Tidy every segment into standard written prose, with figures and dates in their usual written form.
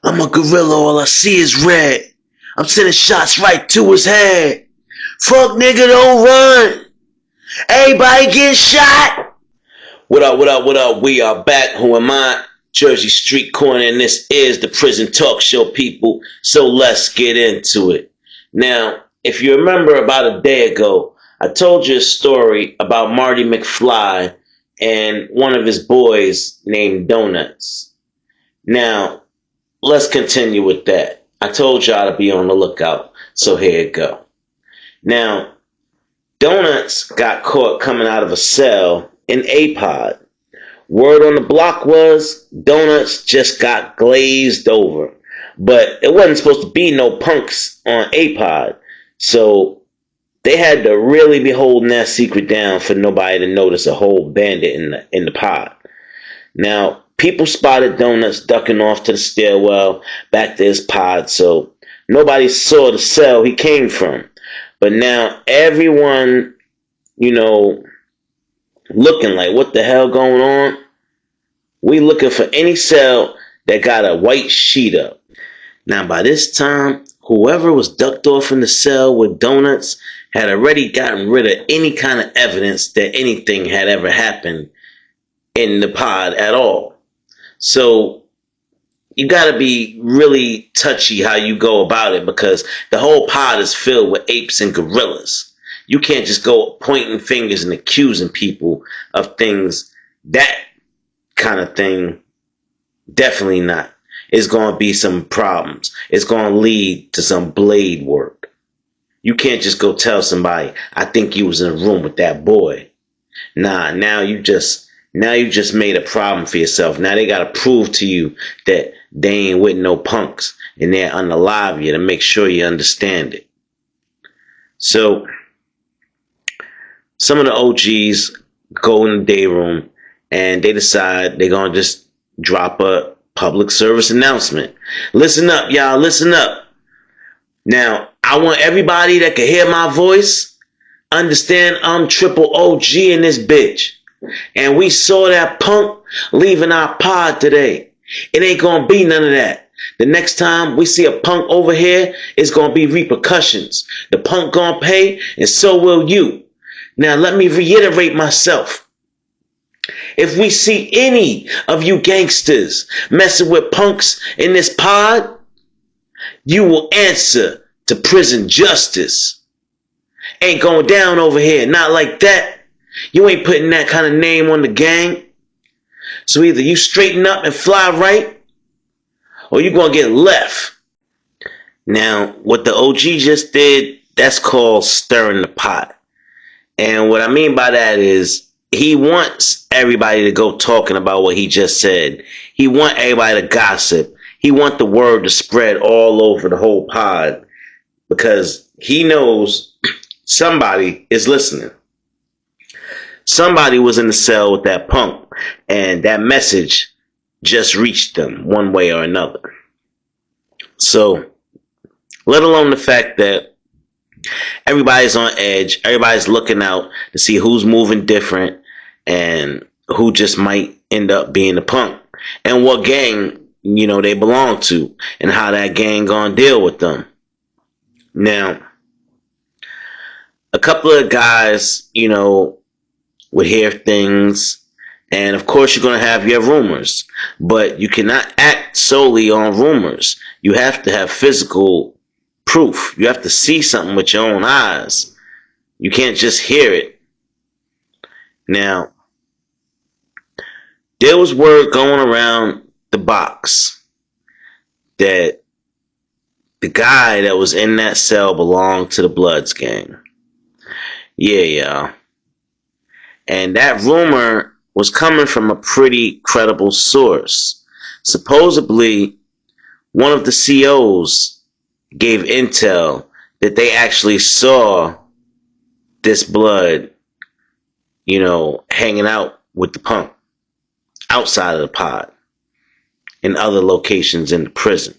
I'm a gorilla, all I see is red. I'm sending shots right to his head. Fuck nigga, don't run. Everybody get shot. What up, what up, what up? We are back. Who am I? Jersey Street Corner, and this is the Prison Talk Show, people. So let's get into it. Now, if you remember about a day ago, I told you a story about Marty McFly and one of his boys named Donuts. Now, let's continue with that. I told y'all to be on the lookout, so here it go. Now, Donuts got caught coming out of a cell in A-Pod. Word on the block was Donuts just got glazed over. But it wasn't supposed to be no punks on A-Pod. So they had to really be holding that secret down for nobody to notice a whole bandit in the pod. Now, people spotted Donuts ducking off to the stairwell back to his pod, so nobody saw the cell he came from. But now everyone, looking like, what the hell going on? We looking for any cell that got a white sheet up. Now, by this time, whoever was ducked off in the cell with Donuts had already gotten rid of any kind of evidence that anything had ever happened in the pod at all. So you got to be really touchy how you go about it, because the whole pod is filled with apes and gorillas. You can't just go pointing fingers and accusing people of things. That kind of thing, definitely not. It's going to be some problems. It's going to lead to some blade work. You can't just go tell somebody, I think you was in a room with that boy. Nah, now you just made a problem for yourself. Now they got to prove to you that they ain't with no punks, and they're unalive you to make sure you understand it. So some of the OGs go in the day room and they decide they're going to just drop a public service announcement. Listen up, y'all. Listen up. Now, I want everybody that can hear my voice understand I'm triple OG in this bitch. And we saw that punk leaving our pod today. It ain't gonna be none of that. The next time we see a punk over here, it's gonna be repercussions. The punk gonna pay, and so will you. Now let me reiterate myself. If we see any of you gangsters messing with punks in this pod, you will answer to prison justice. Ain't going down over here, not like that. You ain't putting that kind of name on the gang. So either you straighten up and fly right, or you gonna get left. Now, what the OG just did, that's called stirring the pot. And what I mean by that is, he wants everybody to go talking about what he just said. He wants everybody to gossip. He wants the word to spread all over the whole pod, because he knows somebody is listening. Somebody was in the cell with that punk, and that message just reached them one way or another. So, let alone the fact that everybody's on edge, everybody's looking out to see who's moving different and who just might end up being a punk, and what gang, they belong to, and how that gang gonna deal with them. Now, a couple of guys, would hear things, and of course you're going to have your rumors, but you cannot act solely on rumors. You have to have physical proof. You have to see something with your own eyes. You can't just hear it. Now, there was word going around the box that the guy that was in that cell belonged to the Bloods gang. Yeah, y'all. And that rumor was coming from a pretty credible source. Supposedly, one of the COs gave intel that they actually saw this Blood, hanging out with the punk outside of the pod in other locations in the prison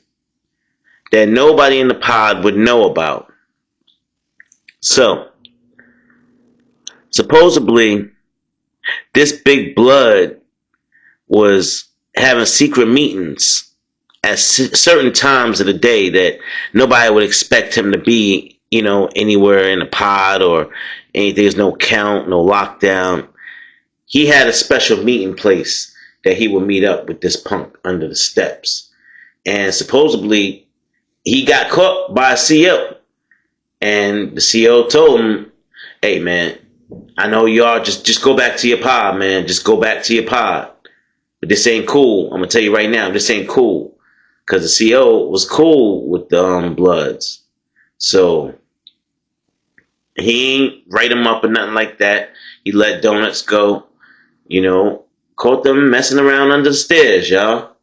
that nobody in the pod would know about. So, supposedly, this big Blood was having secret meetings at certain times of the day that nobody would expect him to be, anywhere in a pod or anything. There's no count, no lockdown. He had a special meeting place that he would meet up with this punk under the steps. And supposedly he got caught by a CO. And the CO told him, hey man, I know y'all just go back to your pod, man. Just go back to your pod. But this ain't cool. I'm gonna tell you right now, this ain't cool. Cause the CO was cool with the Bloods. So he ain't write him up or nothing like that. He let Donuts go. Caught them messing around under the stairs, y'all.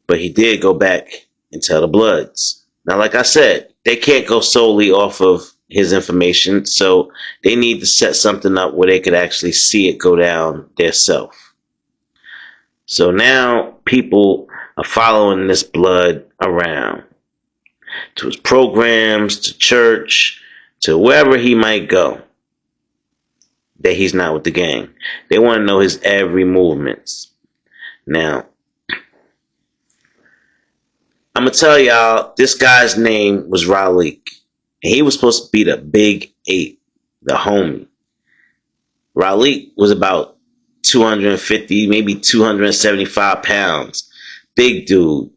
But he did go back and tell the Bloods. Now, like I said, they can't go solely off of his information, so they need to set something up where they could actually see it go down themselves. So now people are following this Blood around to his programs, to church, to wherever he might go, that he's not with the gang. They want to know his every movements. Now, I'm going to tell y'all, this guy's name was Raleigh. And he was supposed to be the big 8, the homie. Raleigh was about 250, maybe 275 pounds. Big dude.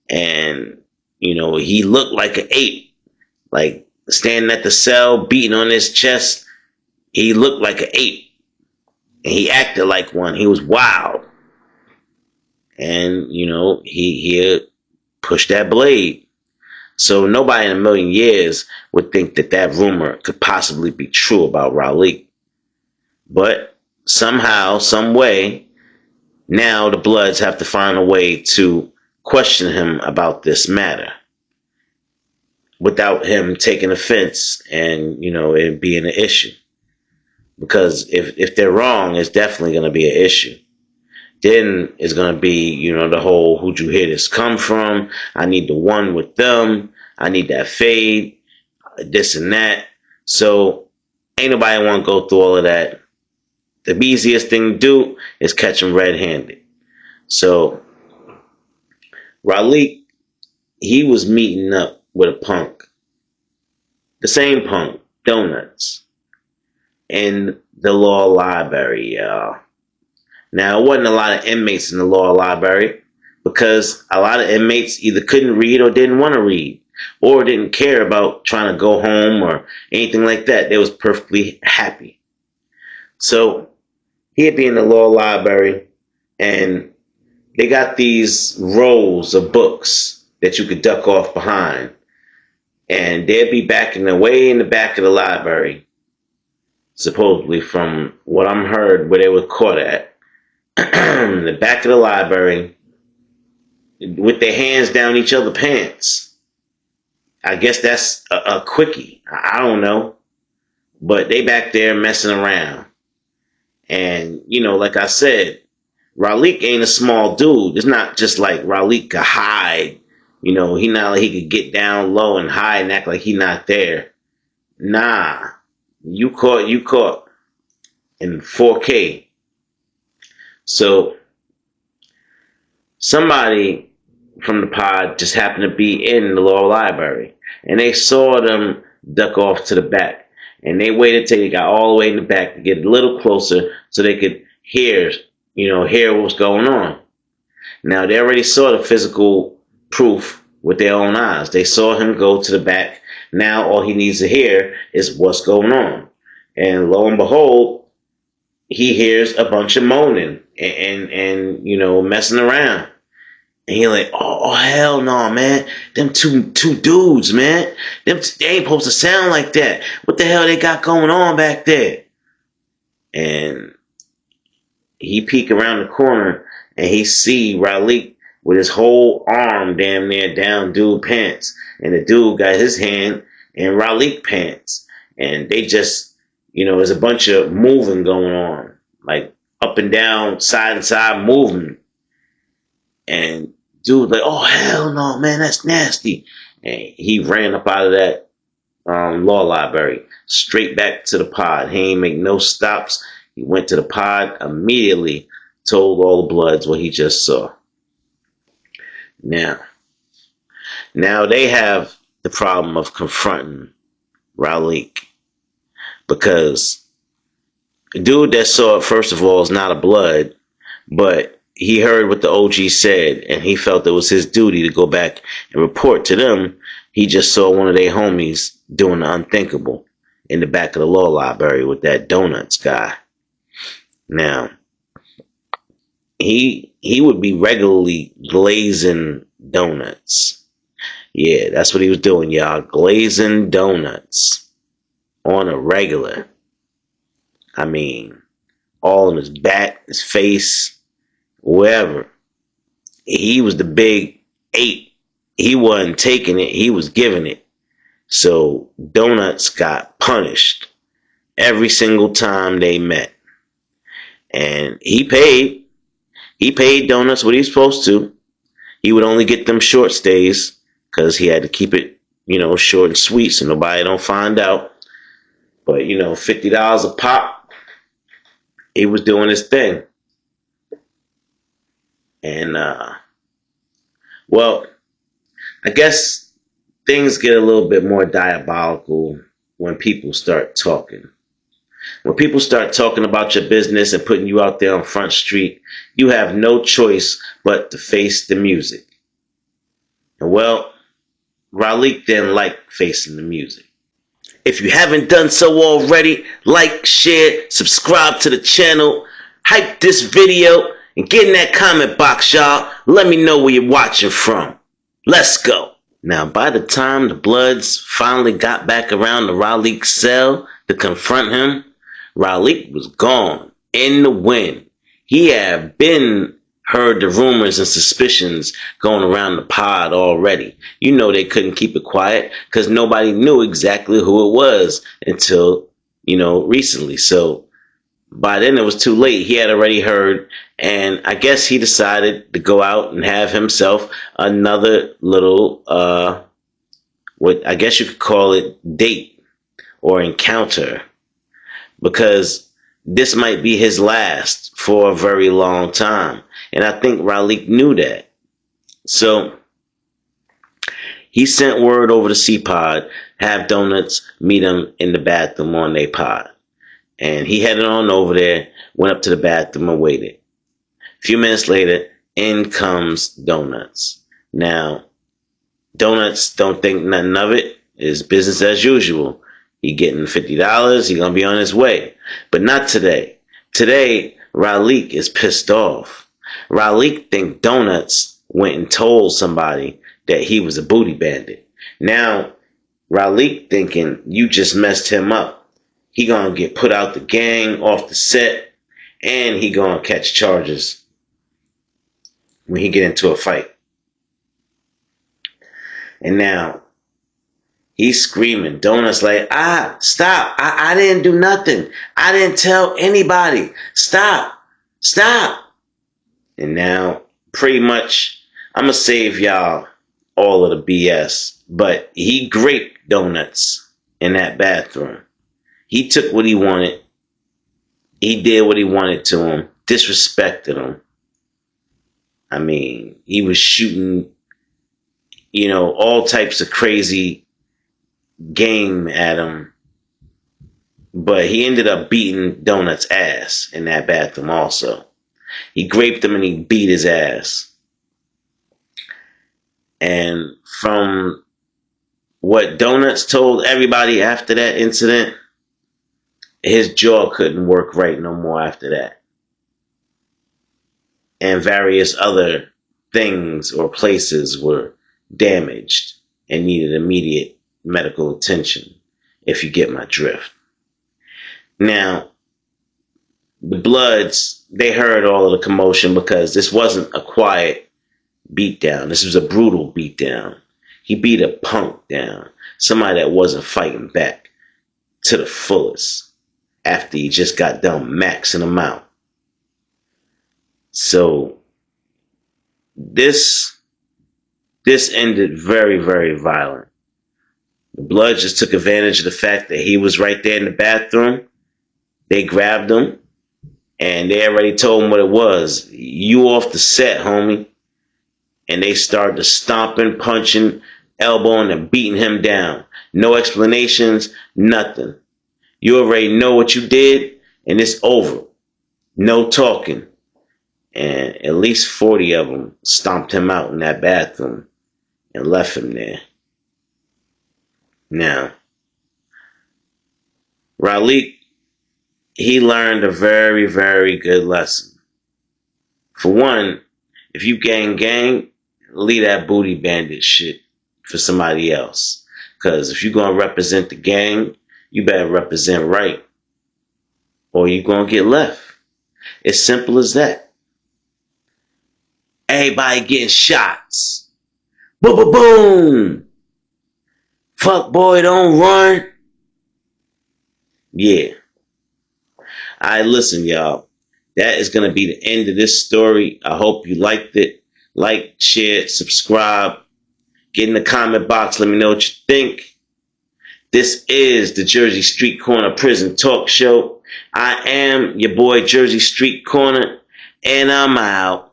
And, he looked like an 8. Like, standing at the cell, beating on his chest. He looked like an 8. And he acted like one. He was wild. And, he pushed that blade. So nobody in a million years would think that rumor could possibly be true about Raleigh. But somehow, some way, now the Bloods have to find a way to question him about this matter without him taking offense and, it being an issue. Because if they're wrong, it's definitely going to be an issue. Then it's going to be, the whole, who'd you hear this come from? I need the one with them. I need that fade, this and that. So ain't nobody want to go through all of that. The easiest thing to do is catch him red-handed. So Raleigh, he was meeting up with a punk. The same punk, Donuts, in the law library, y'all. Now, it wasn't a lot of inmates in the law library because a lot of inmates either couldn't read or didn't want to read or didn't care about trying to go home or anything like that. They was perfectly happy. So he'd be in the law library and they got these rows of books that you could duck off behind. And they'd be way in the back of the library, supposedly from what I'm heard where they were caught at. The back of the library with their hands down each other's pants. I guess that's a quickie. I don't know. But they back there messing around. And, like I said, Raleigh ain't a small dude. It's not just like Raleigh could hide. He not like he could get down low and hide and act like he not there. Nah. You caught in 4K. So somebody from the pod just happened to be in the law library and they saw them duck off to the back and they waited till they got all the way in the back to get a little closer so they could hear what's going on. Now they already saw the physical proof with their own eyes. They saw him go to the back. Now all he needs to hear is what's going on. And lo and behold, he hears a bunch of moaning and messing around. And he's like, oh hell no, man. Them two dudes, man. They ain't supposed to sound like that. What the hell they got going on back there? And he peek around the corner and he see Raleigh with his whole arm damn near down dude pants. And the dude got his hand in Raleigh pants. And they just, there's a bunch of moving going on. Like up and down, side and side moving. And dude like, oh hell no, man, that's nasty. And he ran up out of that law library, straight back to the pod. He ain't make no stops. He went to the pod, immediately told all the Bloods what he just saw. Now, now they have the problem of confronting Raleigh because the dude that saw it, first of all, is not a blood, but he heard what the OG said and he felt it was his duty to go back and report to them. He just saw one of their homies doing the unthinkable in the back of the law library with that donuts guy. Now, he would be regularly glazing donuts. Yeah, that's what he was doing, y'all. Glazing donuts on a regular. I mean, all on his back, his face, wherever. He was the big 8. He wasn't taking it, he was giving it. So donuts got punished every single time they met. And he paid. He paid donuts what he was supposed to. He would only get them short stays because he had to keep it, short and sweet so nobody don't find out. But, $50 a pop, he was doing his thing. And, well, I guess things get a little bit more diabolical when people start talking. When people start talking about your business and putting you out there on Front Street, you have no choice but to face the music. And well, Raleigh didn't like facing the music. If you haven't done so already, like, share, subscribe to the channel, hype this video, and get in that comment box, y'all. Let me know where you're watching from. Let's go. Now, by the time the Bloods finally got back around to Raleigh's cell to confront him, Raleigh was gone in the wind. He had been heard the rumors and suspicions going around the pod already. They couldn't keep it quiet because nobody knew exactly who it was until, recently. So by then it was too late. He had already heard, and I guess he decided to go out and have himself another little, what I guess you could call it, date or encounter, because this might be his last for a very long time. And I think Raleigh knew that. So he sent word over to C-Pod, have donuts, meet him in the bathroom on their pod. And he headed on over there, went up to the bathroom and waited. A few minutes later, in comes Donuts. Now, Donuts don't think nothing of it. It's business as usual. He getting $50. He gonna be on his way. But not today. Today, Raleigh is pissed off. Raleigh think Donuts went and told somebody that he was a booty bandit. Now, Raleigh thinking you just messed him up. He gonna get put out the gang, off the set, and he gonna catch charges when he get into a fight. And now, he's screaming. Donuts like, stop. I didn't do nothing. I didn't tell anybody. Stop. And now, pretty much, I'm going to save y'all all of the BS. But he graped Donuts in that bathroom. He took what he wanted. He did what he wanted to him. Disrespected him. I mean, he was shooting, all types of crazy game at him, but he ended up beating Donuts' ass in that bathroom also. He graped him and he beat his ass. And from what Donuts told everybody after that incident, his jaw couldn't work right no more after that. And various other things or places were damaged and needed immediate medical attention, if you get my drift. Now, the Bloods, they heard all of the commotion because this wasn't a quiet beatdown. This was a brutal beatdown. He beat a punk down, somebody that wasn't fighting back to the fullest after he just got done maxing him out. So this ended very, very violent. The Bloods just took advantage of the fact that he was right there in the bathroom. They grabbed him, and they already told him what it was. You off the set, homie. and they started stomping, punching, elbowing, and beating him down. No explanations, nothing. You already know what you did, and it's over. No talking. And at least 40 of them stomped him out in that bathroom and left him there. Now, Raleigh, he learned a very, very good lesson. For one, if you gang, leave that booty bandit shit for somebody else. Because if you're going to represent the gang, you better represent right, or you're going to get left. It's simple as that. Everybody getting shots. Boom, boom, boom. Fuck boy, don't run. Yeah. Alright, listen, y'all. That is going to be the end of this story. I hope you liked it. Like, share, subscribe. Get in the comment box. Let me know what you think. This is the Jersey Street Corner Prison Talk Show. I am your boy, Jersey Street Corner, and I'm out.